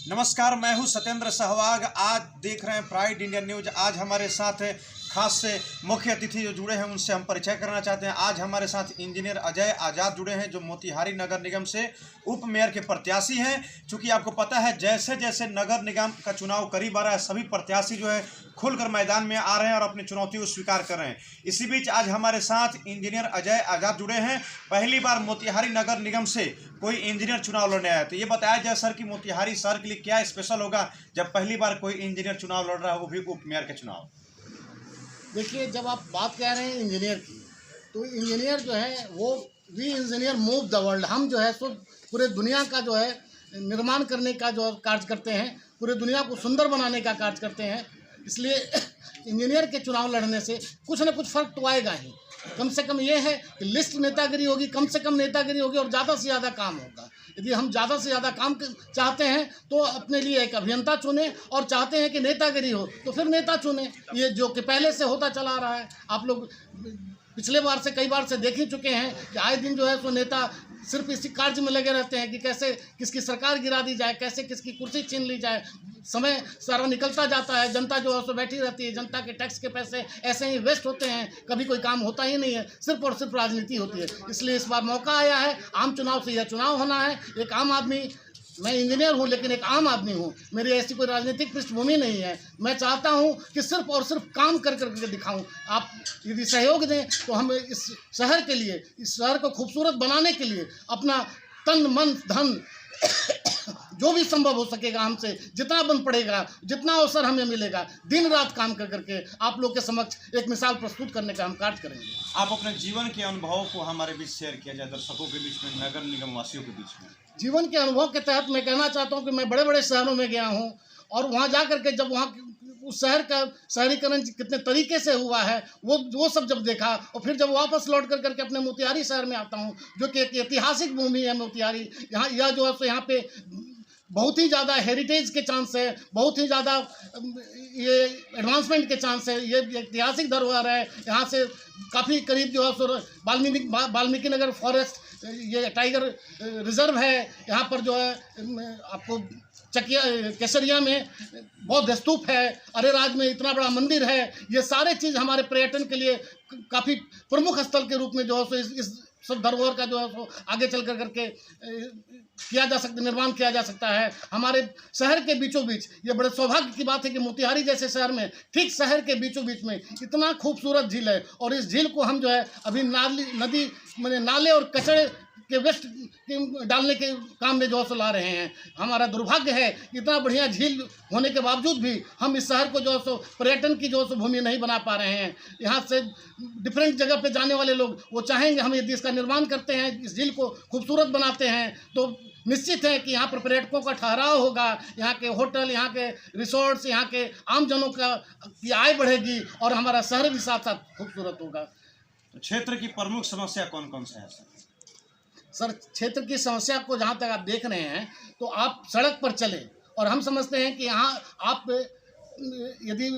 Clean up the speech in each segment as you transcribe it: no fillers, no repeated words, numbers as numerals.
नमस्कार, मैं हूं सत्येंद्र सहवाग। आज देख रहे हैं प्राइड इंडिया न्यूज। आज हमारे साथ खास से मुख्य अतिथि जो जुड़े हैं उनसे हम परिचय करना चाहते हैं। आज हमारे साथ इंजीनियर अजय आज़ाद जुड़े हैं जो मोतिहारी नगर निगम से उप मेयर के प्रत्याशी हैं। चूँकि आपको पता है जैसे जैसे नगर निगम का चुनाव करीब आ रहा है, सभी प्रत्याशी जो है खुलकर मैदान में आ रहे हैं और अपनी चुनौती को स्वीकार कर रहे हैं। इसी बीच आज हमारे साथ इंजीनियर अजय आज़ाद जुड़े हैं। पहली बार मोतिहारी नगर निगम से कोई इंजीनियर चुनाव लड़ने आया। तो ये बताया जाए सर कि मोतिहारी शहर के लिए क्या स्पेशल होगा जब पहली बार कोई इंजीनियर चुनाव लड़ रहा है, वो भी उप मेयर के चुनाव। देखिए, जब आप बात कह रहे हैं इंजीनियर की, तो इंजीनियर जो है वो we engineer move the world. हम जो है सो पूरे दुनिया का जो है निर्माण करने का जो कार्य करते हैं, पूरे दुनिया को सुंदर बनाने का कार्य करते हैं। इसलिए इंजीनियर के चुनाव लड़ने से कुछ न कुछ फ़र्क तो आएगा ही। कम से कम ये है कि लिस्ट नेतागिरी होगी, कम से कम नेतागिरी होगी और ज़्यादा से ज़्यादा काम होगा। यदि हम ज़्यादा से ज़्यादा काम चाहते हैं तो अपने लिए एक अभियंता चुने, और चाहते हैं कि नेतागिरी हो तो फिर नेता चुने। ये जो कि पहले से होता चला रहा है। आप लोग पिछले बार से कई बार से देख ही चुके हैं कि आए दिन जो है सो नेता सिर्फ इसी कार्य में लगे रहते हैं कि कैसे किसकी सरकार गिरा दी जाए, कैसे किसकी कुर्सी छीन ली जाए। समय सारा निकलता जाता है, जनता जो है सो बैठी रहती है, जनता के टैक्स के पैसे ऐसे ही वेस्ट होते हैं, कभी कोई काम होता ही नहीं है, सिर्फ और सिर्फ राजनीति होती है। इसलिए इस बार मौका आया है, आम चुनाव से यह चुनाव होना है। एक आम आदमी, मैं इंजीनियर हूं लेकिन एक आम आदमी हूं, मेरी ऐसी कोई राजनीतिक पृष्ठभूमि नहीं है। मैं चाहता हूं कि सिर्फ और सिर्फ काम कर करके दिखाऊं। आप यदि सहयोग दें तो हम इस शहर के लिए, इस शहर को खूबसूरत बनाने के लिए अपना तन मन धन जो भी संभव हो सकेगा, हमसे जितना बन पड़ेगा, जितना अवसर हमें मिलेगा, दिन रात काम कर करके आप लोग के समक्ष एक मिसाल प्रस्तुत करने का हम कार्य करेंगे। आप अपने जीवन के अनुभवों को हमारे बीच शेयर किया जाए, दर्शकों के बीच में, नगर निगम वासियों के बीच में। जीवन के अनुभव के तहत मैं कहना चाहता हूं कि मैं बड़े बड़े शहरों में गया हूं, और वहां जा करके जब वहां उस शहर का शहरीकरण कितने तरीके से हुआ है वो सब जब देखा, और फिर जब वापस लौट कर करके अपने मोतिहारी शहर में आता हूं, जो कि एक ऐतिहासिक भूमि है मोतिहारी। यहाँ यह जो है सो यहाँ पे बहुत ही ज़्यादा हेरिटेज के चांस है, बहुत ही ज़्यादा ये एडवांसमेंट के चांस है। ये ऐतिहासिक धरोहर है। यहाँ से काफ़ी करीब जो है सो वाल्मीकि नगर फॉरेस्ट, ये टाइगर रिजर्व है। यहाँ पर जो है आपको चकिया केसरिया में बौद्ध स्तूप है, अरेराज में इतना बड़ा मंदिर है। ये सारे चीज़ हमारे पर्यटन के लिए काफ़ी प्रमुख स्थल के रूप में जो है सो इस सब धरोहर का जो है सो आगे चल कर करके किया जा सकता, निर्माण किया जा सकता है। हमारे शहर के बीचों बीच ये बड़े सौभाग्य की बात है कि मोतिहारी जैसे शहर में, ठीक शहर के बीचों बीच में इतना खूबसूरत झील है, और इस झील को हम जो है अभी नदी मैंने नाले और कचरे के वेस्ट डालने के काम में जो है सो ला रहे हैं। हमारा दुर्भाग्य है कि इतना बढ़िया झील होने के बावजूद भी हम इस शहर को जो है सो पर्यटन की जो है सो भूमि नहीं बना पा रहे हैं। यहाँ से डिफरेंट जगह पे जाने वाले लोग वो चाहेंगे, हम यदि इसका निर्माण करते हैं, इस झील को खूबसूरत बनाते हैं, तो निश्चित है कि यहाँ पर पर्यटकों का ठहराव होगा, यहाँ के होटल, यहाँ के रिसोर्ट्स, यहाँ के आमजनों की आय बढ़ेगी, और हमारा शहर भी साथ साथ खूबसूरत होगा। तो क्षेत्र की प्रमुख समस्या कौन कौन सा है सर, क्षेत्र की समस्या को जहाँ तक आप देख रहे हैं तो आप सड़क पर चलें, और हम समझते हैं कि यहाँ आप यदि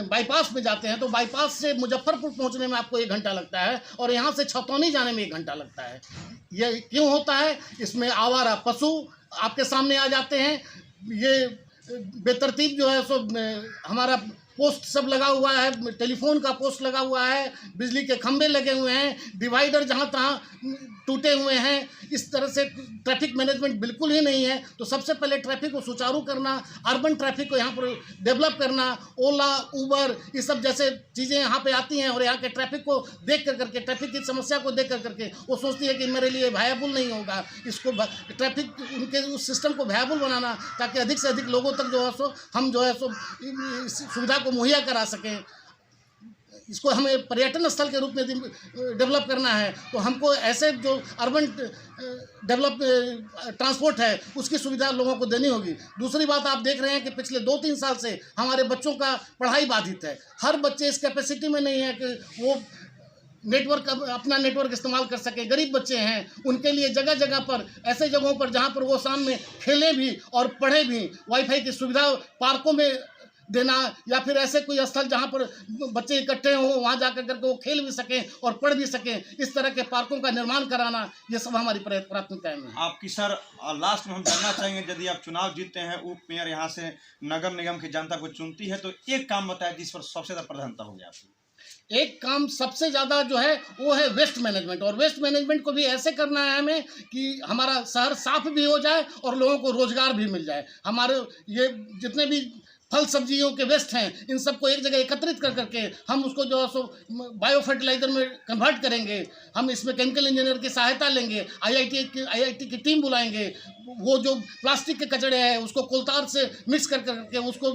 बाईपास में जाते हैं तो बाईपास से मुजफ्फरपुर पहुँचने में आपको 1 घंटा लगता है, और यहाँ से छतौनी जाने में 1 घंटा लगता है। ये क्यों होता है? इसमें आवारा पशु आपके सामने आ जाते हैं। ये बेतरतीब जो है सो हमारा पोस्ट सब लगा हुआ है, टेलीफोन का पोस्ट लगा हुआ है, बिजली के खंभे लगे हुए हैं, डिवाइडर जहाँ तहाँ टूटे हुए हैं। इस तरह से ट्रैफिक मैनेजमेंट बिल्कुल ही नहीं है। तो सबसे पहले ट्रैफिक को सुचारू करना, अर्बन ट्रैफिक को यहाँ पर डेवलप करना, ओला, उबर, ये सब जैसे चीज़ें यहाँ पे आती हैं, और यहाँ के ट्रैफिक को देख कर करके, ट्रैफिक की समस्या को देख कर करके वो सोचती है कि मेरे लिए वायबल नहीं होगा। इसको ट्रैफिक उनके उस सिस्टम को वायबल बनाना, ताकि अधिक से अधिक लोगों तक जो है सो हम जो है सो सुविधा को मुहैया करा सकें। इसको हमें पर्यटन स्थल के रूप में डेवलप करना है, तो हमको ऐसे जो अर्बन डेवलप ट्रांसपोर्ट है उसकी सुविधा लोगों को देनी होगी। दूसरी बात, आप देख रहे हैं कि पिछले 2-3 साल से हमारे बच्चों का पढ़ाई बाधित है। हर बच्चे इस कैपेसिटी में नहीं है कि वो अपना नेटवर्क इस्तेमाल कर सके। गरीब बच्चे हैं, उनके लिए जगह जगह पर, ऐसे जगहों पर जहाँ पर वो शाम में खेलें भी और पढ़े भी, वाईफाई की सुविधा पार्कों में देना, या फिर ऐसे कोई स्थल जहाँ पर बच्चे इकट्ठे हों, वहाँ जाकर करके वो खेल भी सकें और पढ़ भी सकें, इस तरह के पार्कों का निर्माण कराना, ये सब हमारी प्राथमिकताएं हैं। आपकी सर लास्ट में हम जानना चाहेंगे, यदि आप चुनाव जीतते हैं, उप मेयर यहाँ से नगर निगम की जनता को चुनती है, तो एक काम बताएं जिस पर सबसे ज़्यादा प्रधानता होगी आपकी। एक काम सबसे ज़्यादा जो है वो है वेस्ट मैनेजमेंट, और वेस्ट मैनेजमेंट को भी ऐसे करना है हमें कि हमारा शहर साफ भी हो जाए और लोगों को रोजगार भी मिल जाए। हमारे ये जितने भी फल सब्जियों के वेस्ट हैं, इन सबको एक जगह एकत्रित कर करके हम उसको जो है सो बायो फर्टिलाइजर में कन्वर्ट करेंगे। हम इसमें केमिकल इंजीनियर की सहायता लेंगे, आईआईटी की टीम बुलाएंगे। वो जो प्लास्टिक के कचड़े हैं उसको कोलतार से मिक्स कर करके उसको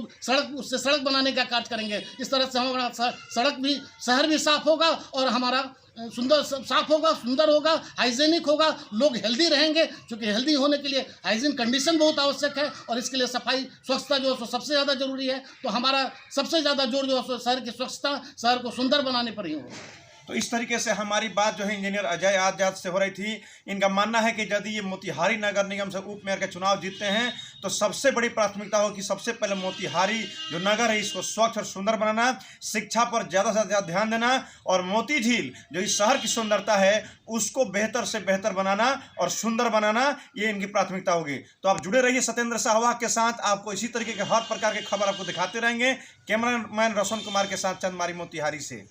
उससे सड़क बनाने का कार्य करेंगे। इस तरह से हमारा सड़क भी, शहर भी साफ होगा और हमारा सुंदर साफ होगा, सुंदर होगा, हाइजीनिक होगा, लोग हेल्दी रहेंगे, क्योंकि हेल्दी होने के लिए हाइजीन कंडीशन बहुत आवश्यक है और इसके लिए सफाई स्वच्छता जो है सो सबसे ज़्यादा जरूरी है। तो हमारा सबसे ज़्यादा जोर जो है सो शहर की स्वच्छता, शहर को सुंदर बनाने पर ही होगा। तो इस तरीके से हमारी बात जो है इंजीनियर अजय आजाद से हो रही थी। इनका मानना है कि यदि ये मोतिहारी नगर निगम से उप मेयर के चुनाव जीतते हैं तो सबसे बड़ी प्राथमिकता हो कि सबसे पहले मोतिहारी जो नगर है इसको स्वच्छ और सुंदर बनाना, शिक्षा पर ज़्यादा से ज़्यादा ध्यान देना और मोती झील जो इस शहर की सुंदरता है उसको बेहतर से बेहतर बनाना और सुंदर बनाना, ये इनकी प्राथमिकता होगी। तो आप जुड़े रहिए सत्येंद्र सहवाग के साथ, आपको इसी तरीके के हर प्रकार की खबर आपको दिखाते रहेंगे। कैमरामैन रोशन कुमार के साथ चंदमारी मोतिहारी से।